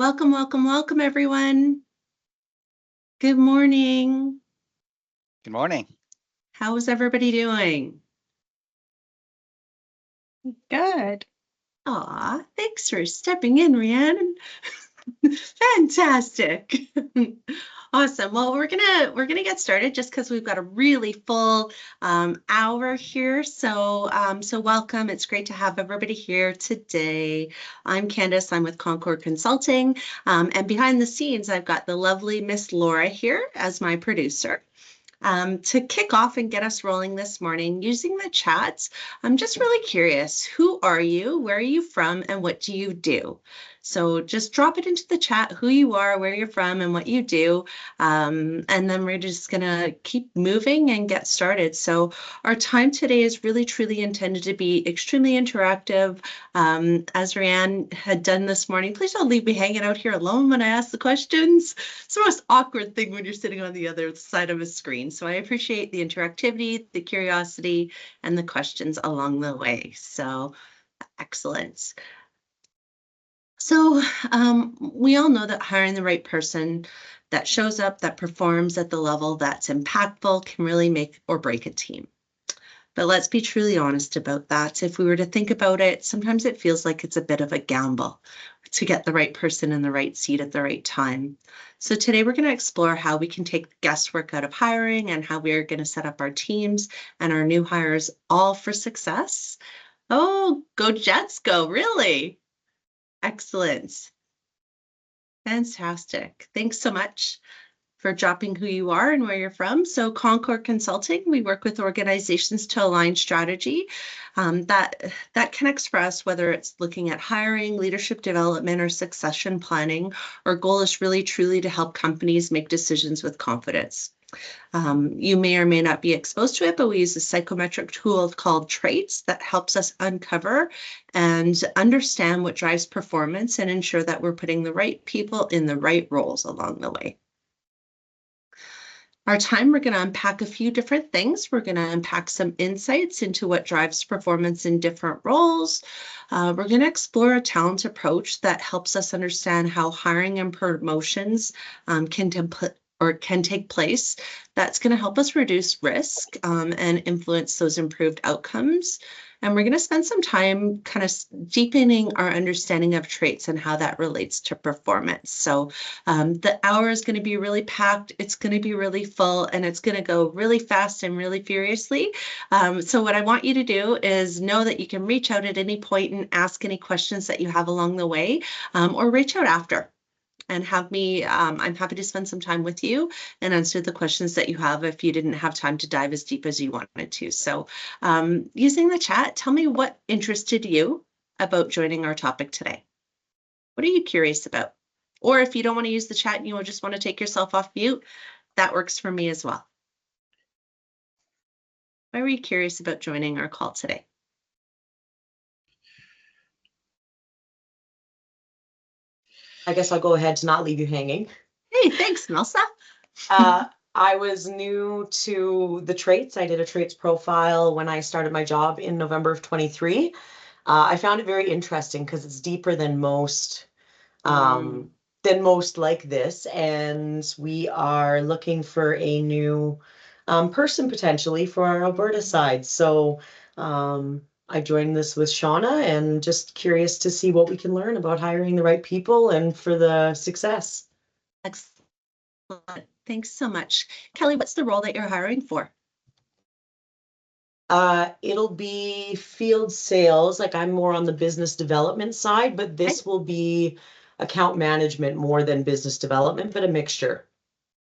Welcome, welcome, welcome, everyone. Good morning. Good morning. How is everybody doing? Good. Aw, thanks for stepping in, Rhiannon. Fantastic. Awesome. Well, we're gonna get started just because we've got a really full hour here. So welcome. It's great to have everybody here today. I'm Candace. I'm with Concord Consulting, and behind the scenes, I've got the lovely Miss Laura here as my producer. To kick off and get us rolling this morning using the chats, I'm just really curious, who are you, where are you from, and what do you do? So just drop it into the chat, who you are, where you're from, and what you do. And then we're just gonna keep moving and get started. So our time today is really, truly intended to be extremely interactive. As Rhiannon had done this morning, please don't leave me hanging out here alone when I ask the questions. It's the most awkward thing when you're sitting on the other side of a screen. So I appreciate the interactivity, the curiosity, and the questions along the way. So excellent. So we all know that hiring the right person that shows up, that performs at the level that's impactful can really make or break a team. But let's be truly honest about that. If we were to think about it, sometimes it feels like it's a bit of a gamble to get the right person in the right seat at the right time. So today we're going to explore how we can take the guesswork out of hiring and how we are going to set up our teams and our new hires all for success. Oh, go Jets, go, really? Excellent. Fantastic. Thanks so much for dropping who you are and where you're from. So Concord Consulting, we work with organizations to align strategy that connects for us, whether it's looking at hiring, leadership development, or succession planning. Our goal is really truly to help companies make decisions with confidence. You may or may not be exposed to it, but we use a psychometric tool called traits that helps us uncover and understand what drives performance and ensure that we're putting the right people in the right roles along the way. Our time, we're going to unpack a few different things. We're going to unpack some insights into what drives performance in different roles. We're going to explore a talent approach that helps us understand how hiring and promotions can take place. That's going to help us reduce risk and influence those improved outcomes. And we're going to spend some time kind of deepening our understanding of traits and how that relates to performance. So the hour is going to be really packed. It's going to be really full, and it's going to go really fast and really furiously. So what I want you to do is know that you can reach out at any point and ask any questions that you have along the way, or reach out after and have me, I'm happy to spend some time with you and answer the questions that you have if you didn't have time to dive as deep as you wanted to. So using the chat, tell me what interested you about joining our topic today. What are you curious about? Or if you don't want to use the chat and you just want to take yourself off mute, that works for me as well. Why were you curious about joining our call today? I guess I'll go ahead to not leave you hanging. Hey, thanks, Melissa. I was new to the traits. I did a traits profile when I started my job in November of 23. I found it very interesting because it's deeper than most like this. And we are looking for a new person potentially for our Alberta side. So I joined this with Shauna and just curious to see what we can learn about hiring the right people and for the success. Excellent. Thanks so much. Kelly, what's the role that you're hiring for? It'll be field sales. Like I'm more on the business development side, but this will be account management more than business development, but a mixture.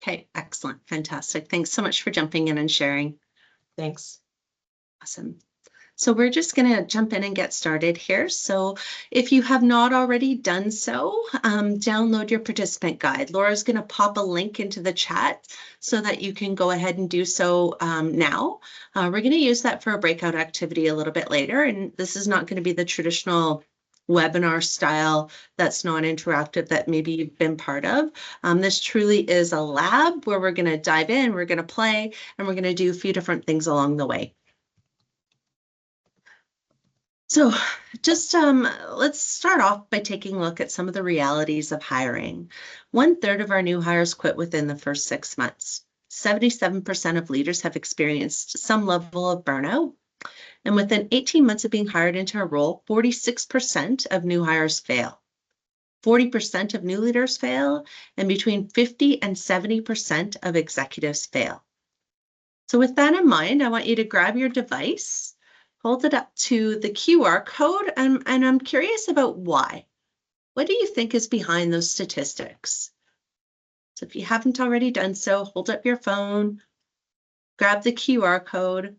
Okay, excellent. Fantastic. Thanks so much for jumping in and sharing. Thanks. Awesome. So we're just going to jump in and get started here. So if you have not already done so, download your participant guide. Laura's going to pop a link into the chat so that you can go ahead and do so now. We're going to use that for a breakout activity a little bit later. And this is not going to be the traditional webinar style that's non-interactive that maybe you've been part of. This truly is a lab where we're going to dive in, we're going to play, and we're going to do a few different things along the way. So just let's start off by taking a look at some of the realities of hiring. 1/3 of our new hires quit within the first 6 months. 77% of leaders have experienced some level of burnout. And within 18 months of being hired into a role, 46% of new hires fail. 40% of new leaders fail, and between 50 and 70% of executives fail. So with that in mind, I want you to grab your device, hold it up to the QR code, and I'm curious about why. What do you think is behind those statistics? So if you haven't already done so, hold up your phone, grab the QR code.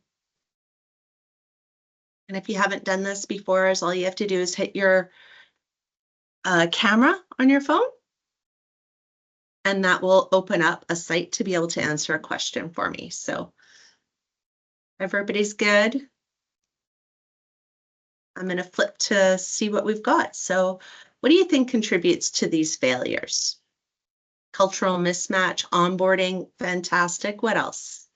And if you haven't done this before, all you have to do is hit your camera on your phone, and that will open up a site to be able to answer a question for me. So everybody's good. I'm going to flip to see what we've got. So what do you think contributes to these failures? Cultural mismatch, onboarding, fantastic. What else?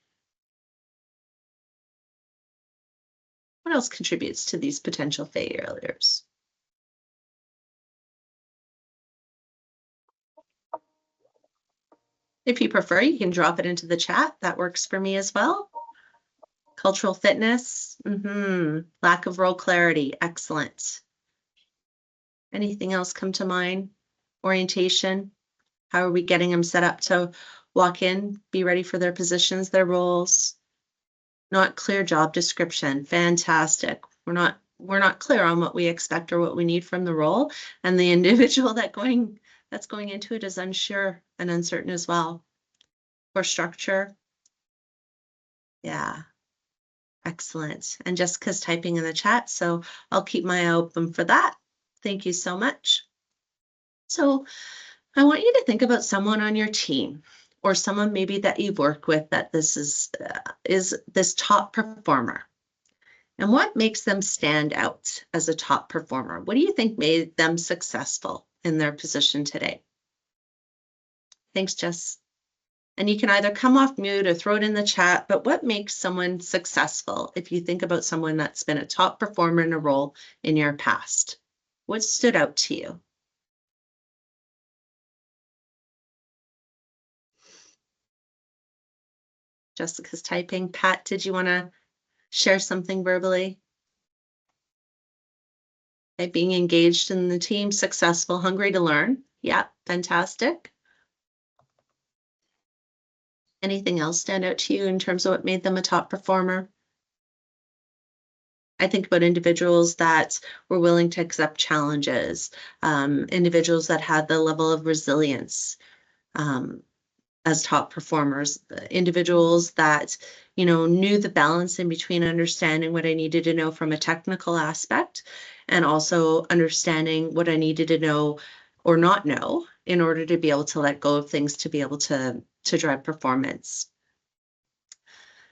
What else contributes to these potential failures? If you prefer, you can drop it into the chat. That works for me as well. Cultural fitness, lack of role clarity, excellent. Anything else come to mind? Orientation, how are we getting them set up to walk in, be ready for their positions, their roles? Not clear job description, fantastic. We're not clear on what we expect or what we need from the role, and the individual that's going into it is unsure and uncertain as well. For structure, yeah. Excellent. And Jessica's typing in the chat, so I'll keep my eye open for that. Thank you so much. So I want you to think about someone on your team or someone maybe that you've worked with that this is this top performer. And what makes them stand out as a top performer? What do you think made them successful in their position today? Thanks, Jess. And you can either come off mute or throw it in the chat, but what makes someone successful if you think about someone that's been a top performer in a role in your past? What stood out to you? Jessica's typing. Pat, did you want to share something verbally? Okay, being engaged in the team, successful, hungry to learn. Yeah, fantastic. Anything else stand out to you in terms of what made them a top performer? I think about individuals that were willing to accept challenges, individuals that had the level of resilience as top performers, individuals that, knew the balance in between understanding what I needed to know from a technical aspect and also understanding what I needed to know or not know in order to be able to let go of things to be able to drive performance.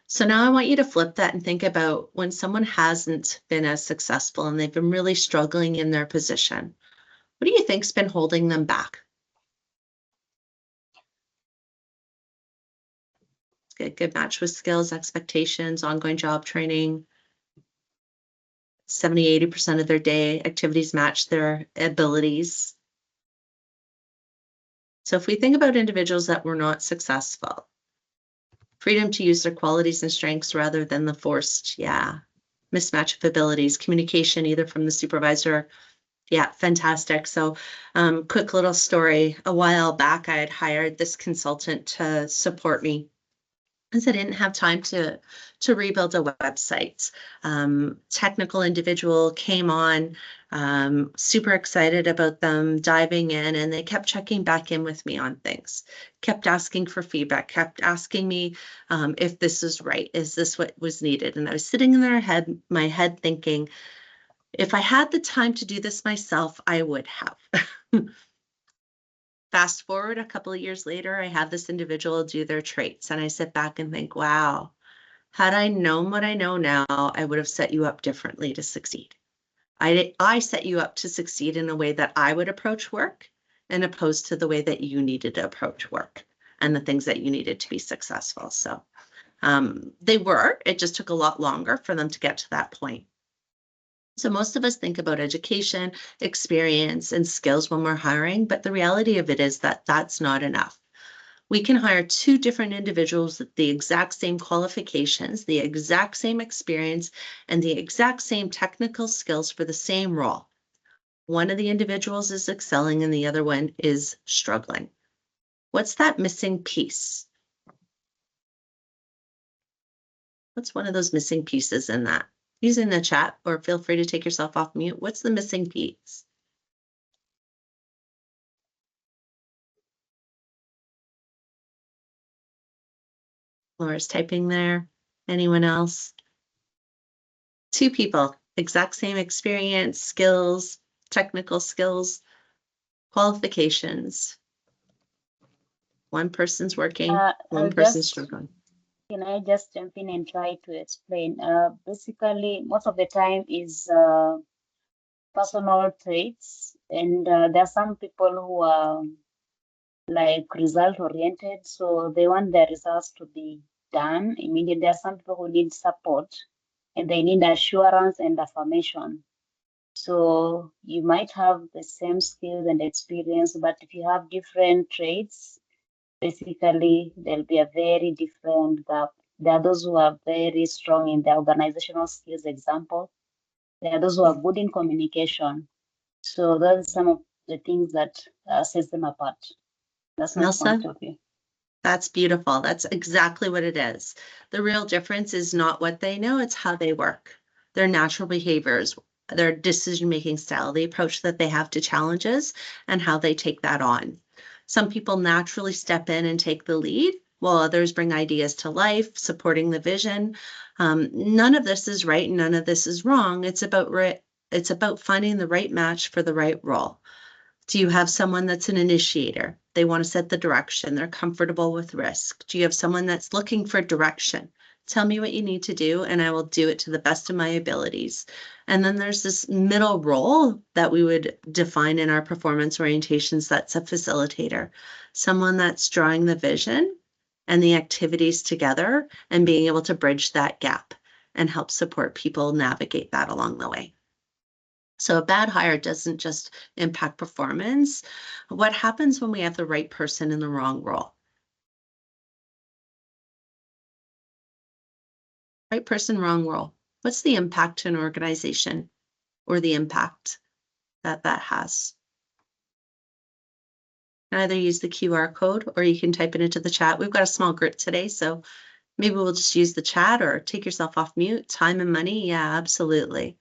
So now I want you to flip that and think about when someone hasn't been as successful and they've been really struggling in their position. What do you think's been holding them back? Good match with skills, expectations, ongoing job training. 70–80% of their day activities match their abilities. So if we think about individuals that were not successful, freedom to use their qualities and strengths rather than the forced, mismatch of abilities, communication either from the supervisor. Yeah, fantastic. So quick little story. A while back, I had hired this consultant to support me because I didn't have time to rebuild a website. Technical individual came on, super excited about them diving in, and they kept checking back in with me on things, kept asking for feedback, kept asking me if this is right, is this what was needed? And I was sitting in my head thinking, if I had the time to do this myself, I would have. Fast forward a couple of years later, I have this individual do their traits, and I sit back and think, wow, had I known what I know now, I would have set you up differently to succeed. I set you up to succeed in a way that I would approach work, and opposed to the way that you needed to approach work and the things that you needed to be successful. So it just took a lot longer for them to get to that point. So most of us think about education, experience, and skills when we're hiring, but the reality of it is that that's not enough. We can hire two different individuals with the exact same qualifications, the exact same experience, and the exact same technical skills for the same role. One of the individuals is excelling and the other one is struggling. What's that missing piece? What's one of those missing pieces in that? Using the chat, or feel free to take yourself off mute. What's the missing piece? Laura's typing there. Anyone else? Two people, exact same experience, skills, technical skills, qualifications. One person's working, one person's struggling. Can I just jump in and try to explain? Basically, most of the time is personal traits, and there are some people who are like result oriented, so they want their results to be done immediately. There are some people who need support and they need assurance and affirmation. So you might have the same skills and experience, but if you have different traits, basically there'll be a very different gap. There are those who are very strong in their organizational skills, example. There are those who are good in communication. So those are some of the things that sets them apart. That's my point of view. That's beautiful. That's exactly what it is. The real difference is not what they know, it's how they work. Their natural behaviors, their decision-making style, the approach that they have to challenges, and how they take that on. Some people naturally step in and take the lead, while others bring ideas to life, supporting the vision. None of this is right, and none of this is wrong. It's about finding the right match for the right role. Do you have someone that's an initiator? They want to set the direction. They're comfortable with risk. Do you have someone that's looking for direction? Tell me what you need to do and I will do it to the best of my abilities. And then there's this middle role that we would define in our performance orientations. That's a facilitator, someone that's drawing the vision and the activities together and being able to bridge that gap and help support people navigate that along the way. So a bad hire doesn't just impact performance. What happens when we have the right person in the wrong role? Right person, wrong role. What's the impact to an organization or the impact that that has? You can either use the QR code or you can type it into the chat. We've got a small group today, so maybe we'll just use the chat or take yourself off mute. Time and money, yeah, absolutely.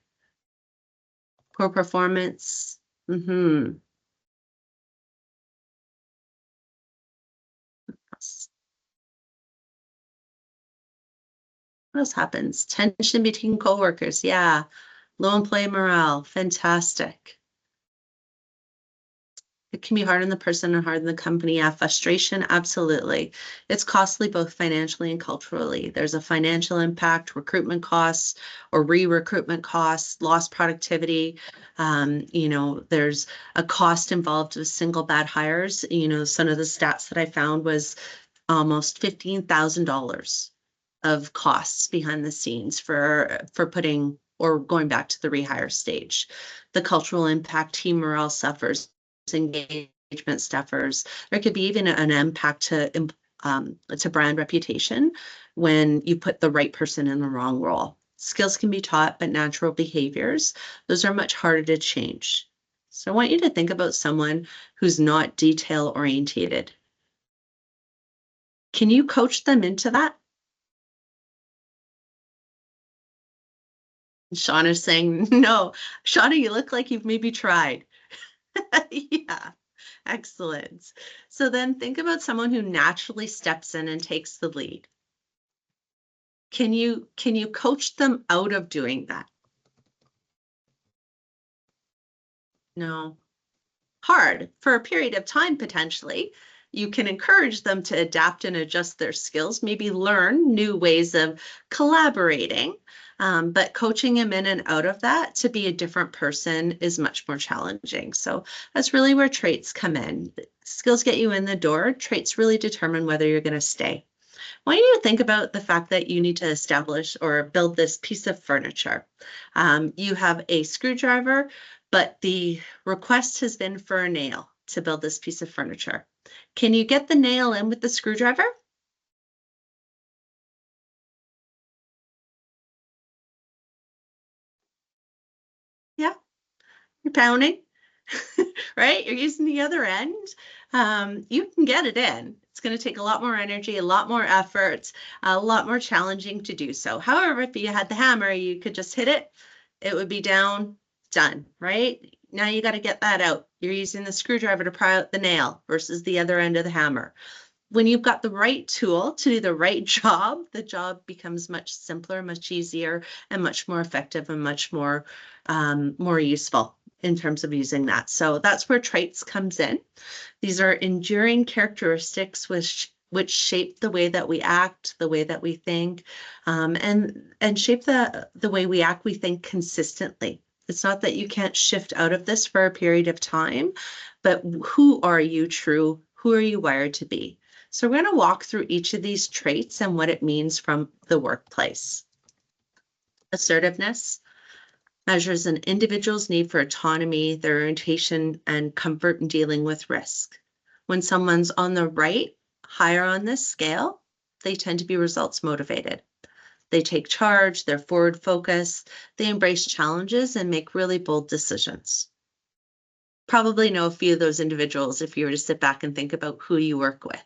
Poor performance, What else happens? Tension between coworkers, yeah. Low employee morale, fantastic. It can be hard on the person and hard on the company. Yeah, frustration, absolutely. It's costly both financially and culturally. There's a financial impact, recruitment costs or re-recruitment costs, lost productivity. There's a cost involved with single bad hires. Some of the stats that I found was almost $15,000 of costs behind the scenes for putting or going back to the rehire stage. The cultural impact, team morale suffers, engagement suffers. There could be even an impact to brand reputation when you put the right person in the wrong role. Skills can be taught, but natural behaviors, those are much harder to change. So I want you to think about someone who's not detail orientated. Can you coach them into that? Shauna's saying, no. Shauna, you look like you've maybe tried. Yeah, excellent. So then think about someone who naturally steps in and takes the lead. Can you coach them out of doing that? No. Hard for a period of time, potentially. You can encourage them to adapt and adjust their skills, maybe learn new ways of collaborating, but coaching them in and out of that to be a different person is much more challenging. So that's really where traits come in. Skills get you in the door. Traits really determine whether you're going to stay. want you to think about the fact that you need to establish or build this piece of furniture. You have a screwdriver, but the request has been for a nail to build this piece of furniture. Can you get the nail in with the screwdriver? Yeah, you're pounding, right? You're using the other end. You can get it in. It's going to take a lot more energy, a lot more effort, a lot more challenging to do so. However, if you had the hammer, you could just hit it. It would be down, done, right? Now you got to get that out. You're using the screwdriver to pry out the nail versus the other end of the hammer. When you've got the right tool to do the right job, the job becomes much simpler, much easier, and much more effective and much more, more useful in terms of using that. So that's where traits comes in. These are enduring characteristics which shape the way that we act, the way that we think, and shape the way we act, we think consistently. It's not that you can't shift out of this for a period of time, but who are you true? Who are you wired to be? So we're going to walk through each of these traits and what it means from the workplace. Assertiveness measures an individual's need for autonomy, their orientation, and comfort in dealing with risk. When someone's on the right, higher on this scale, they tend to be results motivated. They take charge, they're forward focused, they embrace challenges and make really bold decisions. Probably know a few of those individuals if you were to sit back and think about who you work with.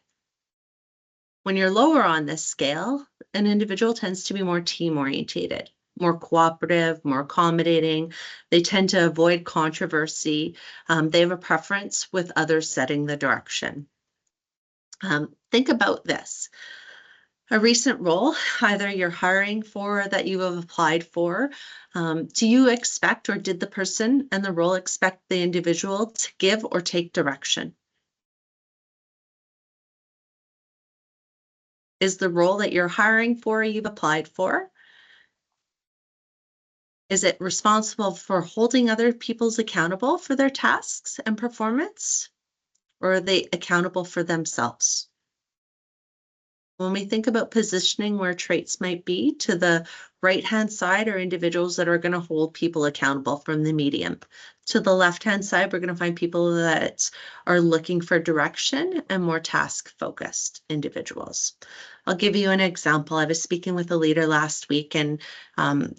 When you're lower on this scale, an individual tends to be more team orientated, more cooperative, more accommodating. They tend to avoid controversy. They have a preference with others setting the direction. Think about this. A recent role, either you're hiring for or that you have applied for, do you expect, or did the person and the role expect the individual to give or take direction? Is the role that you're hiring for, you've applied for, is it responsible for holding other people's accountable for their tasks and performance, or are they accountable for themselves? When we think about positioning where traits might be, to the right-hand side are individuals that are going to hold people accountable from the medium. To the left-hand side, we're going to find people that are looking for direction and more task-focused individuals. I'll give you an example. I was speaking with a leader last week, and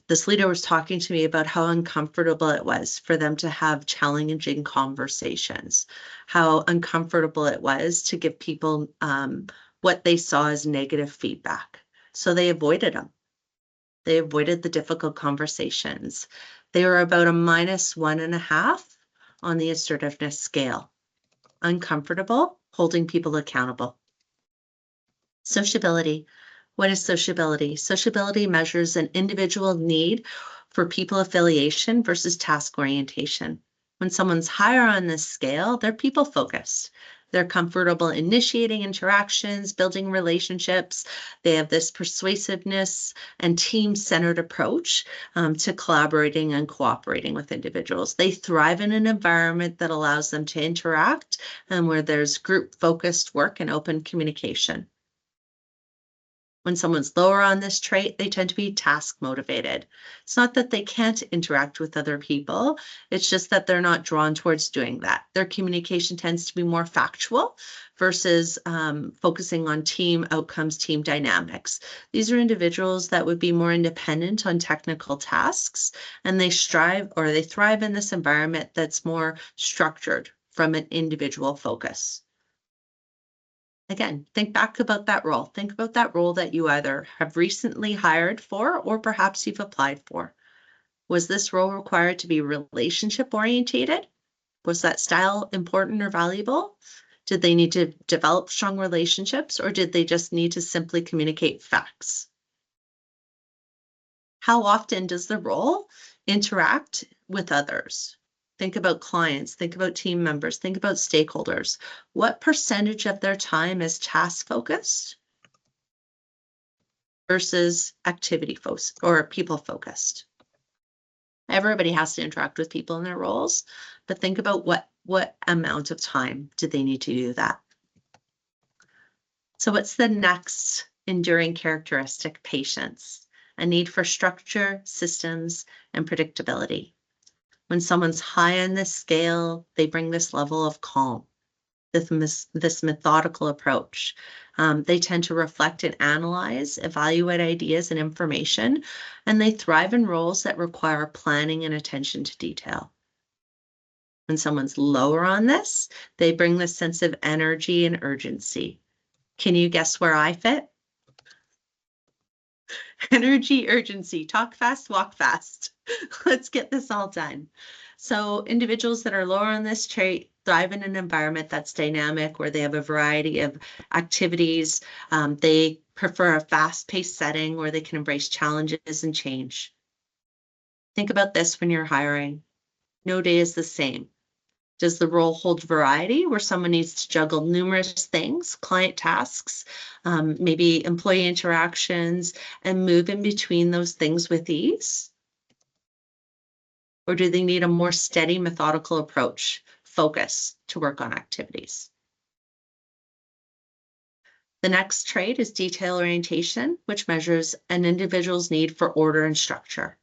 this leader was talking to me about how uncomfortable it was for them to have challenging conversations, how uncomfortable it was to give people what they saw as negative feedback. So they avoided them. They avoided the difficult conversations. They were about a -1.5 on the assertiveness scale. Uncomfortable, holding people accountable. Sociability. What is sociability? Sociability measures an individual need for people affiliation versus task orientation. When someone's higher on this scale, they're people focused. They're comfortable initiating interactions, building relationships. They have this persuasiveness and team-centered approach to collaborating and cooperating with individuals. They thrive in an environment that allows them to interact and where there's group-focused work and open communication. When someone's lower on this trait, they tend to be task motivated. It's not that they can't interact with other people. It's just that they're not drawn towards doing that. Their communication tends to be more factual versus focusing on team outcomes, team dynamics. These are individuals that would be more independent on technical tasks, and they thrive in this environment that's more structured from an individual focus. Again, think back about that role. Think about that role that you either have recently hired for or perhaps you've applied for. Was this role required to be relationship orientated? Was that style important or valuable? Did they need to develop strong relationships, or did they just need to simply communicate facts? How often does the role interact with others? Think about clients, think about team members, think about stakeholders. What percentage of their time is task focused versus activity focused or people focused? Everybody has to interact with people in their roles, but think about what amount of time do they need to do that? So what's the next enduring characteristic, patience, a need for structure, systems, and predictability. When someone's high on this scale, they bring this level of calm, this methodical approach. They tend to reflect and analyze, evaluate ideas and information, and they thrive in roles that require planning and attention to detail. When someone's lower on this, they bring this sense of energy and urgency. Can you guess where I fit? Energy, urgency, talk fast, walk fast. Let's get this all done. So individuals that are lower on this trait thrive in an environment that's dynamic, where they have a variety of activities. They prefer a fast-paced setting where they can embrace challenges and change. Think about this when you're hiring. No day is the same. Does the role hold variety, where someone needs to juggle numerous things, client tasks, maybe employee interactions, and move in between those things with ease? Or do they need a more steady, methodical approach, focus to work on activities? The next trait is detail orientation, which measures an individual's need for order and structure.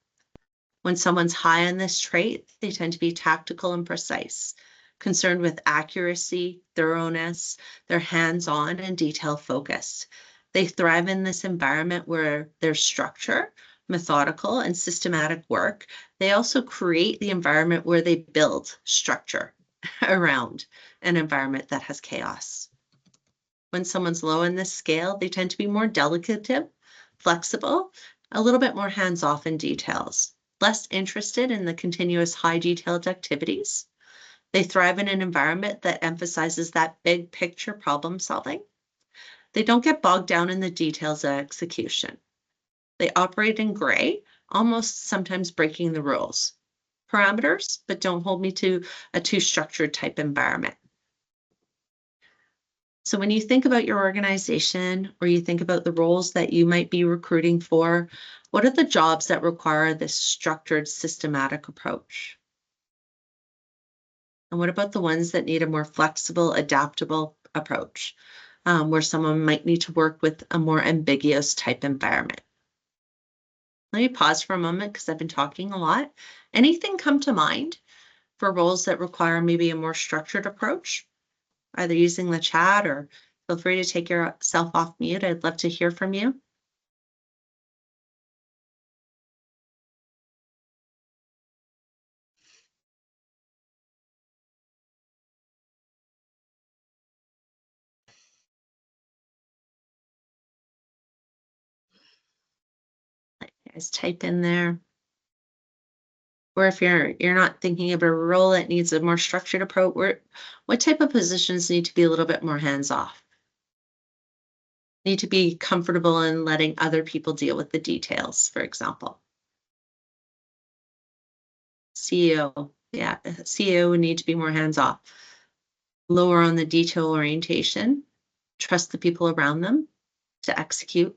When someone's high on this trait, they tend to be tactical and precise, concerned with accuracy, thoroughness. They're hands-on and detail-focused. They thrive in this environment where there's structure, methodical, and systematic work. They also create the environment where they build structure around an environment that has chaos. When someone's low in this scale, they tend to be more delicate, flexible, a little bit more hands-off in details, less interested in the continuous high detailed activities. They thrive in an environment that emphasizes that big picture problem solving. They don't get bogged down in the details of execution. They operate in gray, almost sometimes breaking the rules. Parameters, but don't hold me to a too structured type environment. So when you think about your organization, or you think about the roles that you might be recruiting for, what are the jobs that require this structured, systematic approach? And what about the ones that need a more flexible, adaptable approach, where someone might need to work with a more ambiguous type environment? Let me pause for a moment because I've been talking a lot. Anything come to mind for roles that require maybe a more structured approach? Either using the chat, or feel free to take yourself off mute. I'd love to hear from you. Let you guys type in there. Or if you're not thinking of a role that needs a more structured approach, what type of positions need to be a little bit more hands-off? Need to be comfortable in letting other people deal with the details, for example. CEO, yeah, CEO would need to be more hands-off. Lower on the detail orientation, trust the people around them to execute.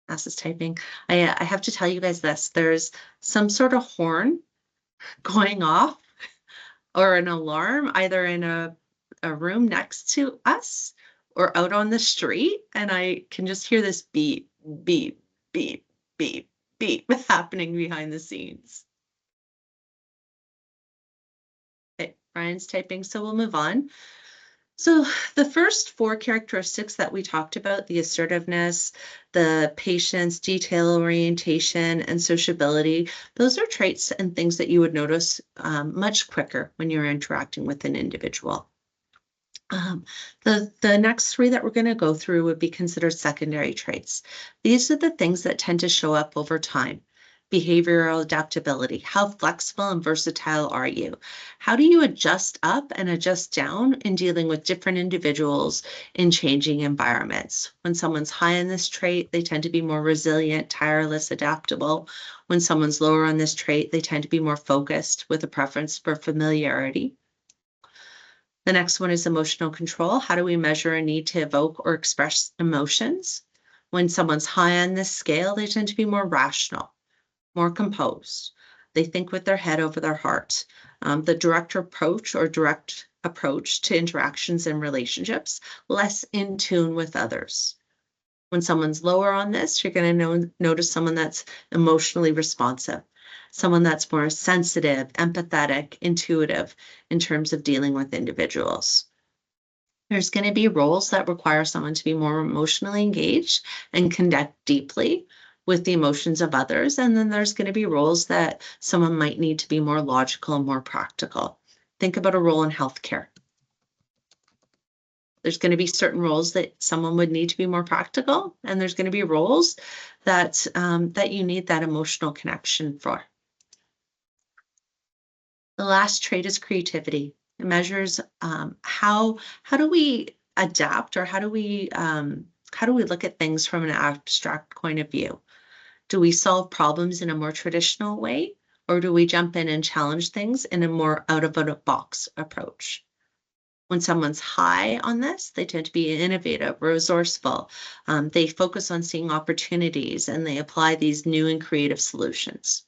As is typing, I have to tell you guys this, there's some sort of horn going off, or an alarm, either in a room next to us or out on the street, and I can just hear this beep, beep, beep, beep, beep happening behind the scenes. Okay, Brian's typing, so we'll move on. So the first 4 characteristics that we talked about, the assertiveness, the patience, detail orientation, and sociability, those are traits and things that you would notice much quicker when you're interacting with an individual. The next 3 that we're going to go through would be considered secondary traits. These are the things that tend to show up over time. Behavioral adaptability. How flexible and versatile are you? How do you adjust up and adjust down in dealing with different individuals in changing environments? When someone's high in this trait, they tend to be more resilient, tireless, adaptable. When someone's lower on this trait, they tend to be more focused with a preference for familiarity. The next one is emotional control. How do we measure a need to evoke or express emotions? When someone's high on this scale, they tend to be more rational, more composed. They think with their head over their heart. The direct approach to interactions and relationships, less in tune with others. When someone's lower on this, you're going to notice someone that's emotionally responsive, someone that's more sensitive, empathetic, intuitive in terms of dealing with individuals. There's going to be roles that require someone to be more emotionally engaged and connect deeply with the emotions of others. And then there's going to be roles that someone might need to be more logical and more practical. Think about a role in healthcare. There's going to be certain roles that someone would need to be more practical, and there's going to be roles that that you need that emotional connection for. The last trait is creativity. It measures how do we adapt, or how do we look at things from an abstract point of view? Do we solve problems in a more traditional way, or do we jump in and challenge things in a more out of a box approach? When someone's high on this, they tend to be innovative, resourceful. They focus on seeing opportunities, and they apply these new and creative solutions.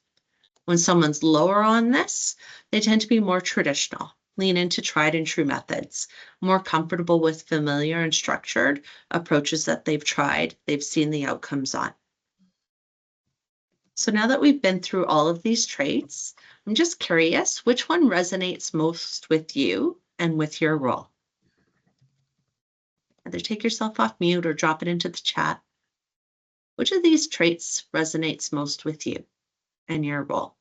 When someone's lower on this, they tend to be more traditional, lean into tried and true methods, more comfortable with familiar and structured approaches that they've tried, they've seen the outcomes on. So now that we've been through all of these traits, I'm just curious, which one resonates most with you and with your role? Either take yourself off mute or drop it into the chat. Which of these traits resonates most with you and your role?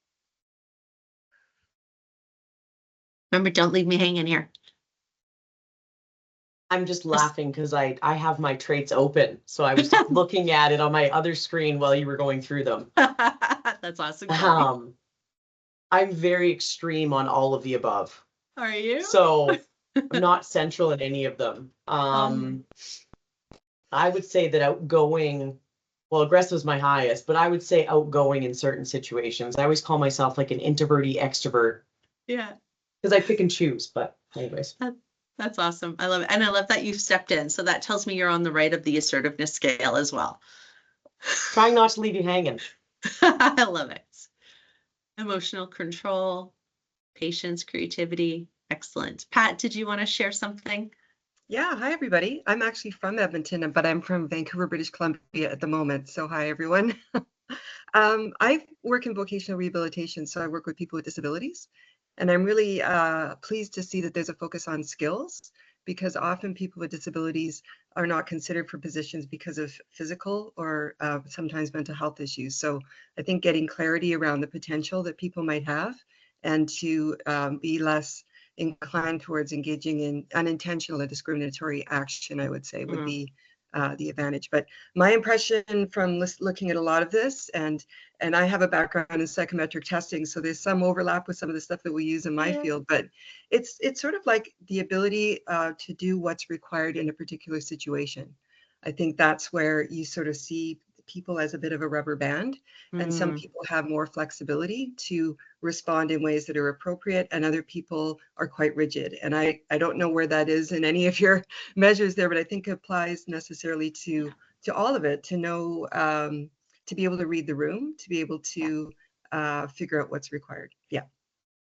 Remember, don't leave me hanging here. I'm just laughing because I have my traits open. So I was just looking at it on my other screen while you were going through them. That's awesome. I'm very extreme on all of the above. Are you? So I'm not central in any of them. I would say that outgoing, well, aggressive is my highest, but I would say outgoing in certain situations. I always call myself like an introverty extrovert. Yeah. Because I pick and choose, but anyways. That's awesome. I love it. And I love that you've stepped in. So that tells me you're on the right of the assertiveness scale as well. Trying not to leave you hanging. I love it. Emotional control, patience, creativity. Excellent. Pat, did you want to share something? Yeah, hi everybody. I'm actually from Edmonton, but I'm from Vancouver, British Columbia at the moment. So hi everyone. I work in vocational rehabilitation, so I work with people with disabilities. And I'm really pleased to see that there's a focus on skills, because often people with disabilities are not considered for positions because of physical or sometimes mental health issues. So I think getting clarity around the potential that people might have, and to be less inclined towards engaging in unintentional or discriminatory action, I would say, would be the advantage. But my impression from looking at a lot of this, and I have a background in psychometric testing, so there's some overlap with some of the stuff that we use in my field, but it's sort of like the ability to do what's required in a particular situation. I think that's where you sort of see people as a bit of a rubber band, and some people have more flexibility to respond in ways that are appropriate, and other people are quite rigid. And I don't know where that is in any of your measures there, but I think it applies necessarily to all of it, to know, to be able to read the room, to be able to figure out what's required. Yeah.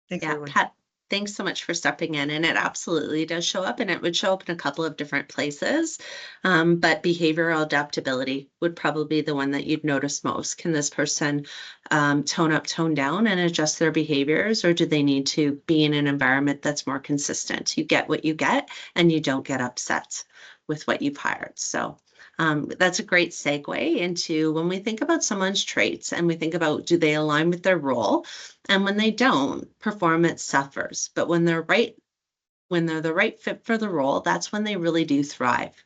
Thanks, everyone. Pat, thanks so much for stepping in. And it absolutely does show up, and it would show up in a couple of different places. But behavioral adaptability would probably be the one that you'd notice most. Can this person tone up, tone down, and adjust their behaviors, or do they need to be in an environment that's more consistent? You get what you get, and you don't get upset with what you've hired. So that's a great segue into when we think about someone's traits, and we think about, do they align with their role? And when they don't, performance suffers. But when they're the right fit for the role, that's when they really do thrive.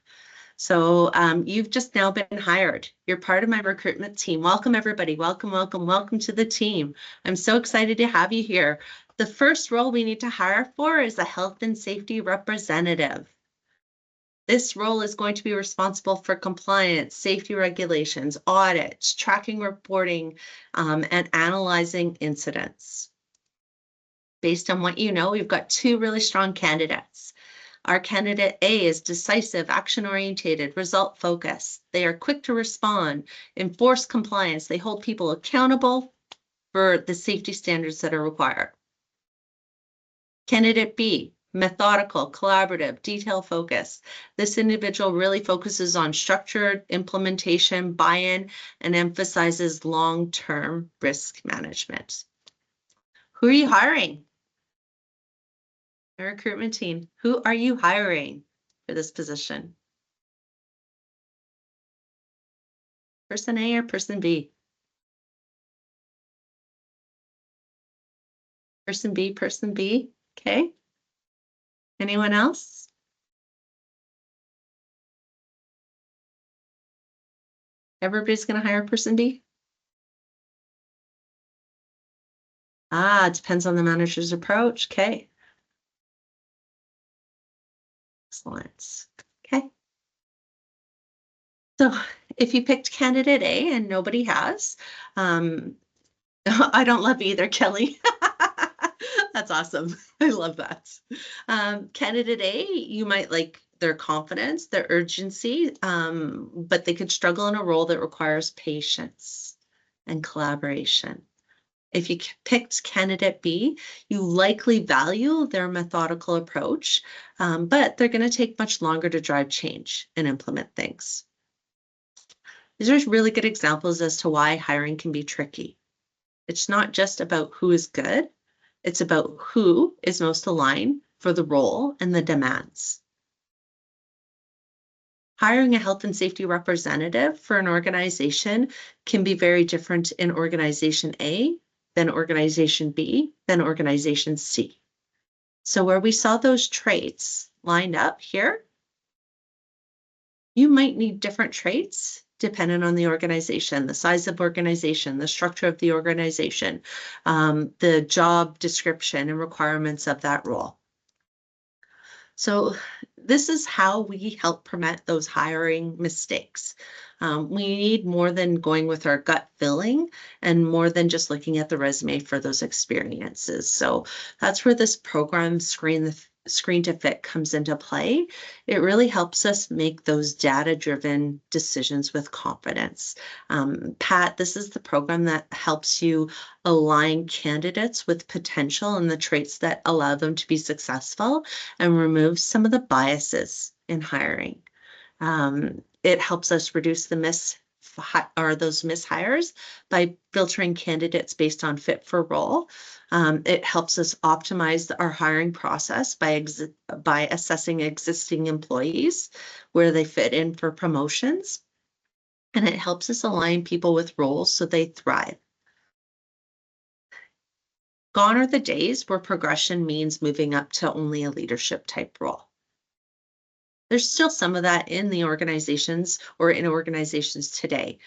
So you've just now been hired. You're part of my recruitment team. Welcome, everybody. Welcome, welcome, welcome to the team. I'm so excited to have you here. The first role we need to hire for is a health and safety representative. This role is going to be responsible for compliance, safety regulations, audits, tracking, reporting, and analyzing incidents. Based on what you know, we've got two really strong candidates. Our candidate A is decisive, action-oriented, result-focused. They are quick to respond, enforce compliance. They hold people accountable, for the safety standards that are required. Candidate B, methodical, collaborative, detail focused. This individual really focuses on structured implementation, buy-in, and emphasizes long-term risk management. Who are you hiring? The recruitment team. Who are you hiring for this position? Person A or person B? Person B, person B. Okay. Anyone else? Everybody's going to hire person B? It depends on the manager's approach. Okay. Excellent. Okay. So if you picked candidate A and nobody has, I don't love either, Kelly. That's awesome. I love that. Candidate A, you might like their confidence, their urgency, but they could struggle in a role that requires patience and collaboration. If you picked candidate B, you likely value their methodical approach, but they're going to take much longer to drive change and implement things. These are really good examples as to why hiring can be tricky. It's not just about who is good, it's about who is most aligned for the role and the demands. Hiring a health and safety representative for an organization can be very different in organization A than organization B than organization C. So where we saw those traits lined up here, you might need different traits depending on the organization, the size of organization, the structure of the organization, the job description and requirements of that role. So this is how we help prevent those hiring mistakes. We need more than going with our gut feeling and more than just looking at the resume for those experiences. So that's where this program Screen to Fit comes into play. It really helps us make those data-driven decisions with confidence. Pat, this is the program that helps you align candidates with potential and the traits that allow them to be successful and remove some of the biases in hiring. It helps us reduce the those mishires by filtering candidates based on fit for role. It helps us optimize our hiring process by assessing existing employees where they fit in for promotions. And it helps us align people with roles so they thrive. Gone are the days where progression means moving up to only a leadership type role. There's still some of that in the organizations or in organizations today.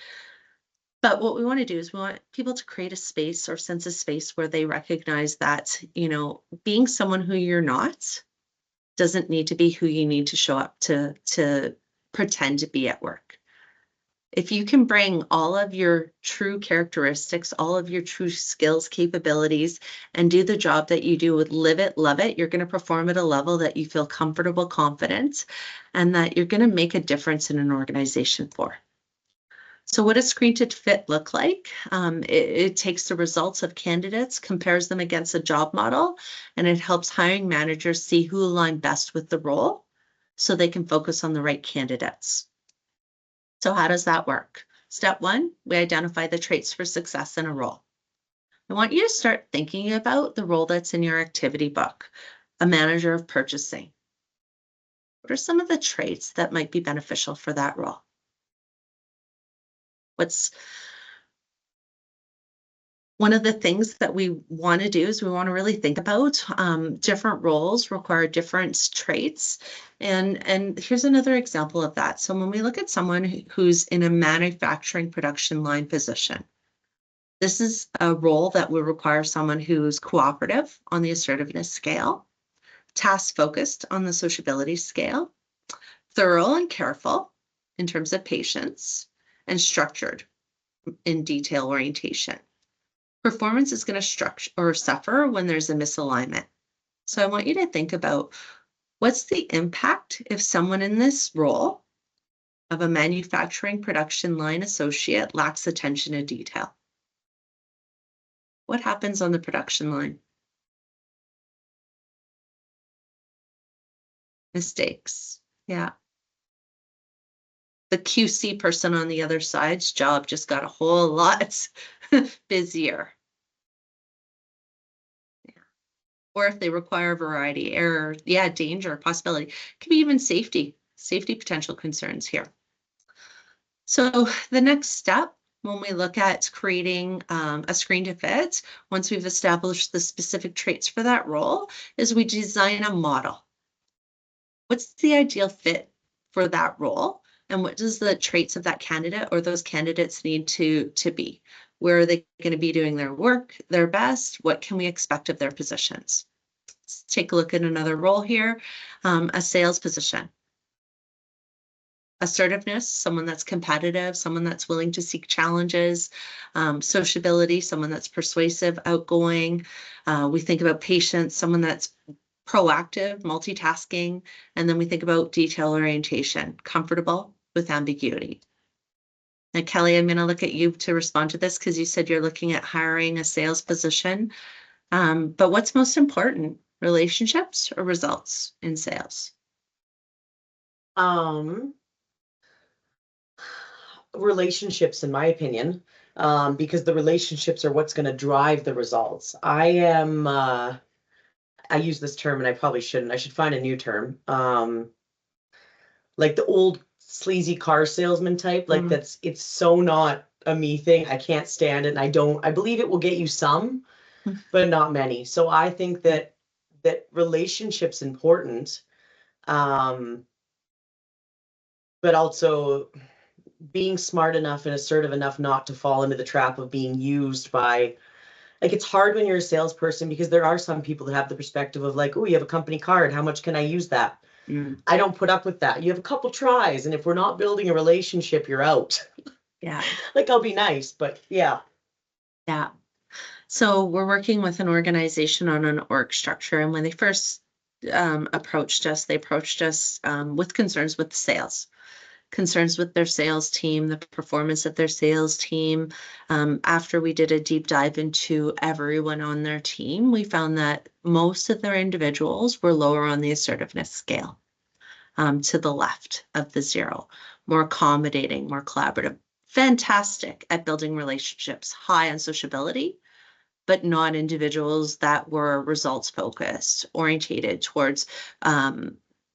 But what we want to do is we want people to create a space or sense of space where they recognize that, being someone who you're not doesn't need to be who you need to show up to pretend to be at work. If you can bring all of your true characteristics, all of your true skills, capabilities, and do the job that you do with live it, love it, you're going to perform at a level that you feel comfortable, confident, and that you're going to make a difference in an organization for. So what does Screen to Fit look like? It takes the results of candidates, compares them against a job model, and it helps hiring managers see who align best with the role so they can focus on the right candidates. So how does that work? Step one, we identify the traits for success in a role. I want you to start thinking about the role that's in your activity book, a manager of purchasing. What are some of the traits that might be beneficial for that role? One of the things that we want to do is we want to really think about different roles require different traits. And here's another example of that. So when we look at someone who's in a manufacturing production line position, this is a role that will require someone who's cooperative on the assertiveness scale, task-focused on the sociability scale, thorough and careful in terms of patience, and structured in detail orientation. Performance is going to suffer when there's a misalignment. So I want you to think about what's the impact if someone in this role of a manufacturing production line associate lacks attention to detail. What happens on the production line? Mistakes. Yeah. The QC person on the other side's job just got a whole lot busier. Yeah. Or if they require variety, error, yeah, danger, possibility, could be even safety potential concerns here. So the next step when we look at creating a screen to fit, once we've established the specific traits for that role, is we design a model. What's the ideal fit for that role? And what does the traits of that candidate or those candidates need to be? Where are they going to be doing their work, their best? What can we expect of their positions? Let's take a look at another role here, a sales position. Assertiveness, someone that's competitive, someone that's willing to seek challenges. Sociability, someone that's persuasive, outgoing. We think about patience, someone that's proactive, multitasking. And then we think about detail orientation, comfortable with ambiguity. Now, Kelly, I'm going to look at you to respond to this because you said you're looking at hiring a sales position. But what's most important, relationships or results in sales? Relationships, in my opinion, because the relationships are what's going to drive the results. I use this term and I probably shouldn't. I should find a new term. Like the old sleazy car salesman type, like it's so not a me thing. I can't stand it. And I believe it will get you some, but not many. So I think that relationship's important. But also being smart enough and assertive enough not to fall into the trap of being used by, like, it's hard when you're a salesperson because there are some people that have the perspective of like, oh, you have a company card. How much can I use that? I don't put up with that. You have a couple tries. And if we're not building a relationship, you're out. Yeah. Like, I'll be nice, but yeah. Yeah. So we're working with an organization on an org structure. And when they first approached us, with concerns with the sales. Concerns with their sales team, the performance of their sales team. After we did a deep dive into everyone on their team, we found that most of their individuals were lower on the assertiveness scale, to the left of the 0, more accommodating, more collaborative, fantastic at building relationships, high on sociability, but not individuals that were results focused, orientated towards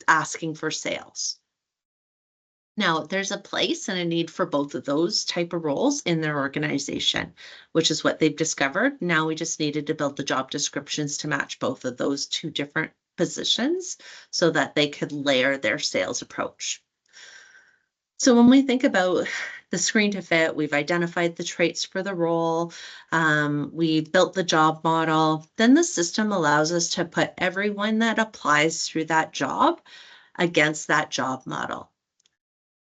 asking for sales. Now, there's a place and a need for both of those type of roles in their organization, which is what they've discovered. Now we just needed to build the job descriptions to match both of those two different positions so that they could layer their sales approach. So when we think about the screen to fit, we've identified the traits for the role, we built the job model, then the system allows us to put everyone that applies through that job against that job model.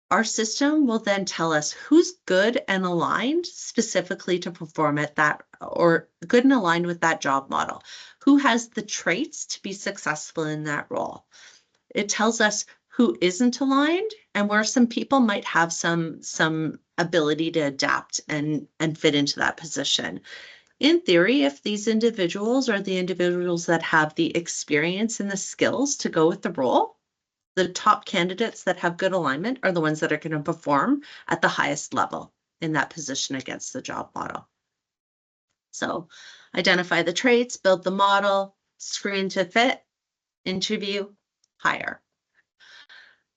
Our system will then tell us who's good and aligned specifically to perform at that, or good and aligned with that job model, who has the traits to be successful in that role. It tells us who isn't aligned and where some people might have some ability to adapt and fit into that position. In theory, if these individuals are the individuals that have the experience and the skills to go with the role, the top candidates that have good alignment are the ones that are going to perform at the highest level in that position against the job model. So identify the traits, build the model, screen to fit, interview, hire.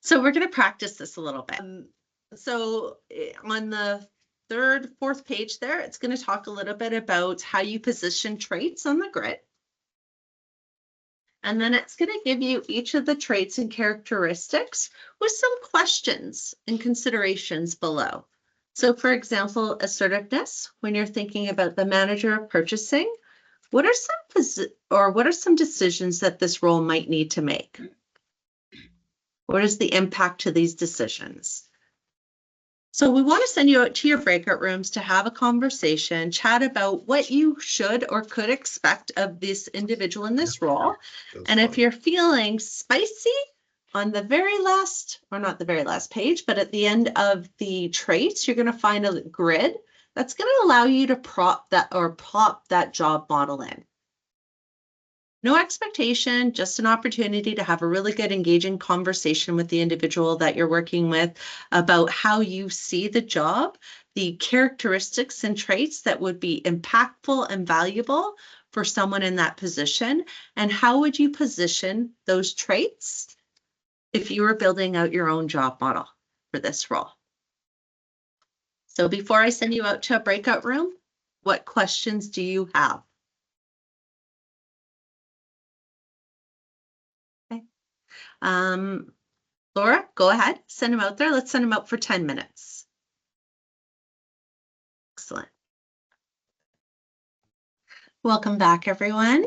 So we're going to practice this a little bit. So on the fourth page there, it's going to talk a little bit about how you position traits on the grid. And then it's going to give you each of the traits and characteristics with some questions and considerations below. So for example, assertiveness, when you're thinking about the manager of purchasing, what are some decisions that this role might need to make? What is the impact to these decisions? So we want to send you out to your breakout rooms to have a conversation, chat about what you should or could expect of this individual in this role. And if you're feeling spicy on the very last, or not the very last page, but at the end of the traits, you're going to find a grid That's going to allow you to plop that job model in. No expectation, just an opportunity to have a really good engaging conversation with the individual that you're working with about how you see the job, the characteristics and traits that would be impactful and valuable for someone in that position, and how would you position those traits if you were building out your own job model for this role. So before I send you out to a breakout room, what questions do you have? Okay. Laura, go ahead, send them out there. Let's send them out for 10 minutes. Excellent. Welcome back, everyone.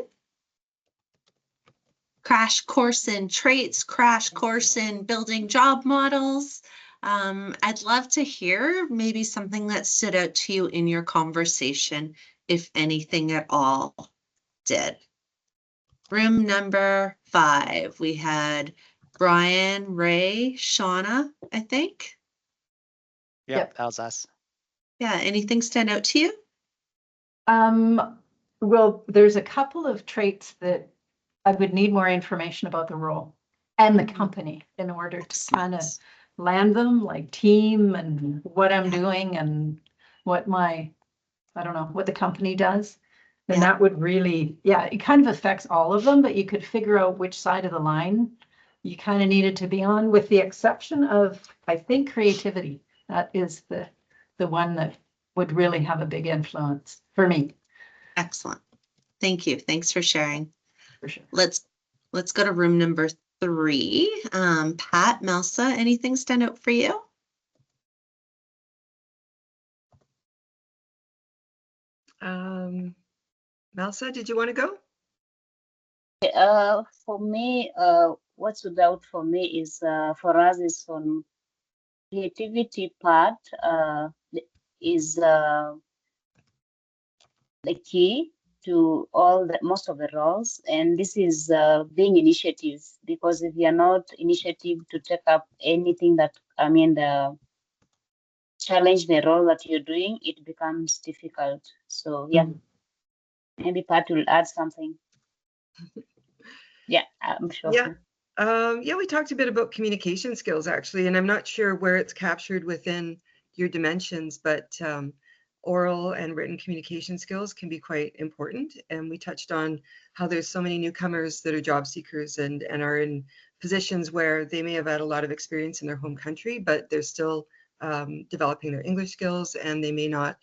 Crash course in traits, crash course in building job models. I'd love to hear maybe something that stood out to you in your conversation, if anything at all did. Room number 5, we had Brian, Ray, Shauna, I think. Yep, that was us. Yeah, anything stand out to you? Well, there's a couple of traits that I would need more information about the role and the company in order to kind of land them, like team and what I'm doing and what my, I don't know, what the company does. And that would really, yeah, it kind of affects all of them, but you could figure out which side of the line you kind of needed to be on, with the exception of, I think, creativity. That is the one that would really have a big influence for me. Excellent. Thank you. Thanks for sharing. For sure. Let's go to room number 3. Pat, Melsa, anything stand out for you? Melsa, did you want to go? For me, what stood out for me is for us is on creativity part is the key to most of the roles, and this is being initiative, because if you're not initiative to take up anything that challenge the role that you're doing, it becomes difficult. So yeah, maybe Pat will add something. Yeah, I'm sure. Yeah, we talked a bit about communication skills actually, and I'm not sure where it's captured within your dimensions, but oral and written communication skills can be quite important. And we touched on how there's so many newcomers that are job seekers and are in positions where they may have had a lot of experience in their home country, but they're still developing their English skills, and they may not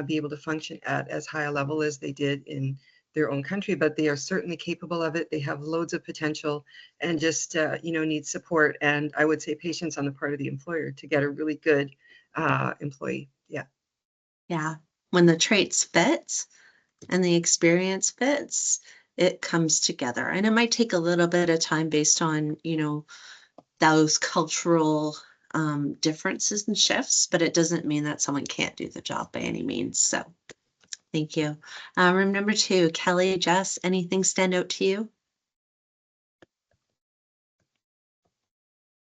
be able to function at as high a level as they did in their own country, but they are certainly capable of it. They have loads of potential and just, need support. And I would say patience on the part of the employer to get a really good employee. Yeah. Yeah. When the traits fit and the experience fits, it comes together. And it might take a little bit of time based on, those cultural differences and shifts, but it doesn't mean that someone can't do the job by any means. So thank you. Room number 2, Kelly, Jess, anything stand out to you?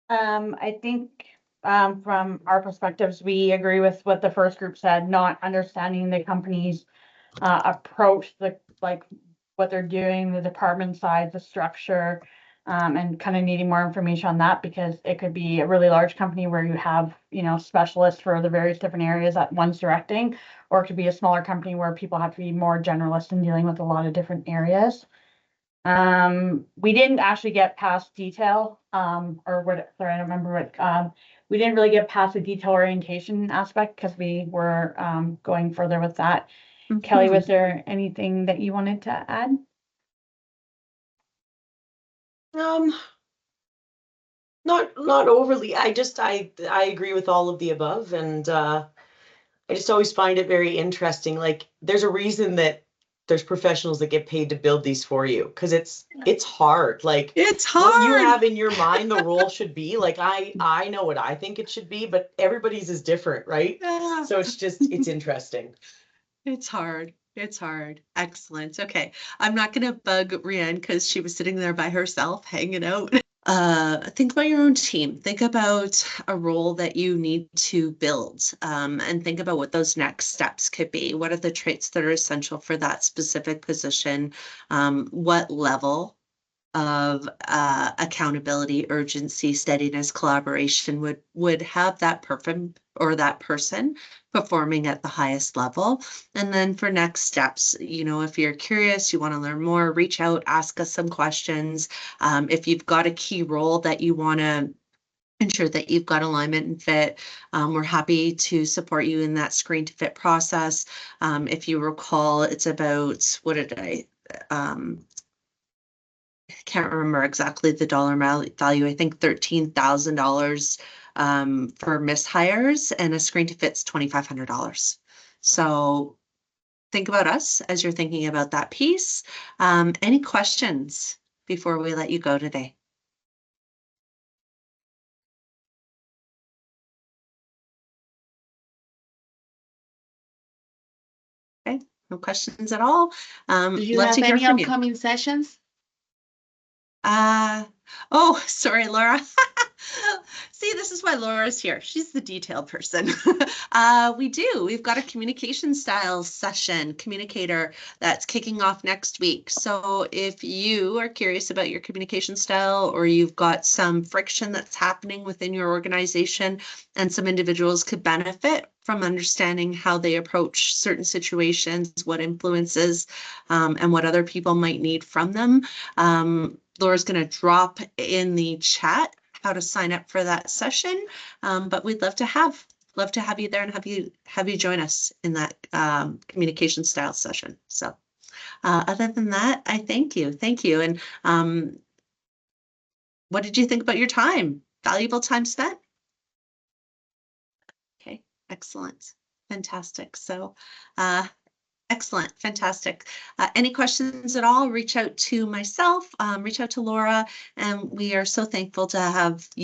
I think from our perspectives, we agree with what the first group said, not understanding the company's approach, what they're doing, the department size, the structure, and kind of needing more information on that, because it could be a really large company where you have, specialists for the various different areas that one's directing, or it could be a smaller company where people have to be more generalist and dealing with a lot of different areas. We didn't actually get past detail, or what, sorry, I don't remember what, we didn't really get past the detail orientation aspect because we were going further with that. Kelly, was there anything that you wanted to add? Not overly. I agree with all of the above, and I just always find it very interesting. Like, there's a reason that there's professionals that get paid to build these for you, because it's hard. Like, it's hard. What you have in your mind the role should be. Like, I know what I think it should be, but everybody's is different, right? Yeah. So it's interesting. It's hard. It's hard. Excellent. Okay. I'm not going to bug Rianne because she was sitting there by herself hanging out. Think about your own team. Think about a role that you need to build, and think about what those next steps could be. What are the traits that are essential for that specific position? What level of accountability, urgency, steadiness, collaboration would have that person performing at the highest level. And then for next steps, you know, if you're curious, you want to learn more, reach out, ask us some questions. If you've got a key role that you want to ensure that you've got alignment and fit, we're happy to support you in that screen to fit process. If you recall, it's about, what did I can't remember exactly the dollar value. I think $13,000 for mishires, and a screen to fit's $2,500. So think about us as you're thinking about that piece. Any questions before we let you go today? Okay, no questions at all. Do you Love have to hear any from you. upcoming sessions? Oh, sorry, Laura. See, this is why Laura's here. She's the detail person. We've got a communication styles session, communicator, that's kicking off next week. So if you are curious about your communication style, or you've got some friction that's happening within your organization, and some individuals could benefit from understanding how they approach certain situations, what influences, and what other people might need from them, Laura's going to drop in the chat how to sign up for that session, but we'd love to have you there and have you join us in that communication style session. So other than that, I thank you. And what did you think about your time? Valuable time spent? Okay, excellent, fantastic. So excellent, fantastic. Any questions at all, reach out to myself, reach out to Laura, and we are so thankful to have you